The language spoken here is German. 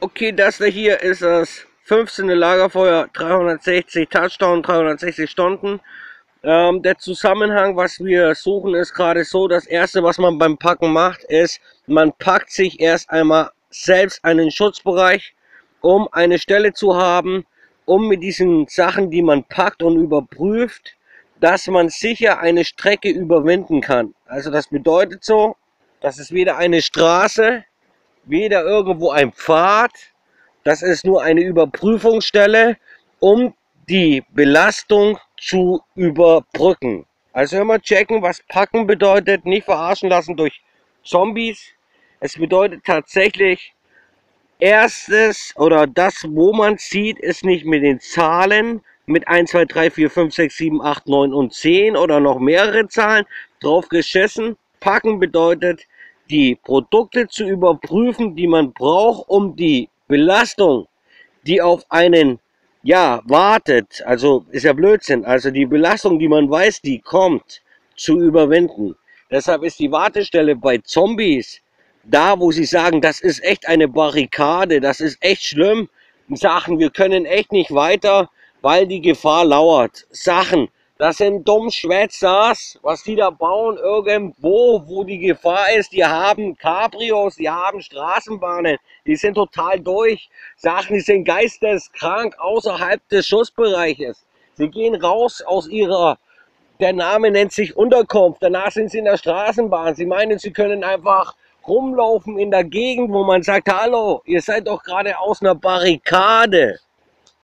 Okay, das da hier ist das 15. Lagerfeuer, 360 Touchdown, 360 Stunden. Der Zusammenhang, was wir suchen, ist gerade so, das erste, was man beim Packen macht, ist, man packt sich erst einmal selbst einen Schutzbereich, um eine Stelle zu haben, um mit diesen Sachen, die man packt und überprüft, dass man sicher eine Strecke überwinden kann. Also das bedeutet so, das ist weder eine Straße, weder irgendwo ein Pfad, das ist nur eine Überprüfungsstelle, um die Belastung zu überbrücken. Also immer checken, was packen bedeutet, nicht verarschen lassen durch Zombies. Es bedeutet tatsächlich, erstes oder das, wo man sieht, ist nicht mit den Zahlen, mit 1, 2, 3, 4, 5, 6, 7, 8, 9 und 10 oder noch mehrere Zahlen drauf geschissen. Packen bedeutet, die Produkte zu überprüfen, die man braucht, um die Belastung, die auf einen wartet, also ist ja Blödsinn, also die Belastung, die man weiß, die kommt, zu überwinden. Deshalb ist die Wartestelle bei Zombies da, wo sie sagen, das ist echt eine Barrikade, das ist echt schlimm, Sachen, wir können echt nicht weiter, weil die Gefahr lauert. Sachen, das sind Dummschwätzers, was die da bauen irgendwo, wo die Gefahr ist. Die haben Cabrios, die haben Straßenbahnen, die sind total durch. Sachen, die sind geisteskrank außerhalb des Schussbereiches. Sie gehen raus aus ihrer, der Name nennt sich Unterkunft, danach sind sie in der Straßenbahn. Sie meinen, sie können einfach rumlaufen in der Gegend, wo man sagt, hallo, ihr seid doch gerade aus einer Barrikade.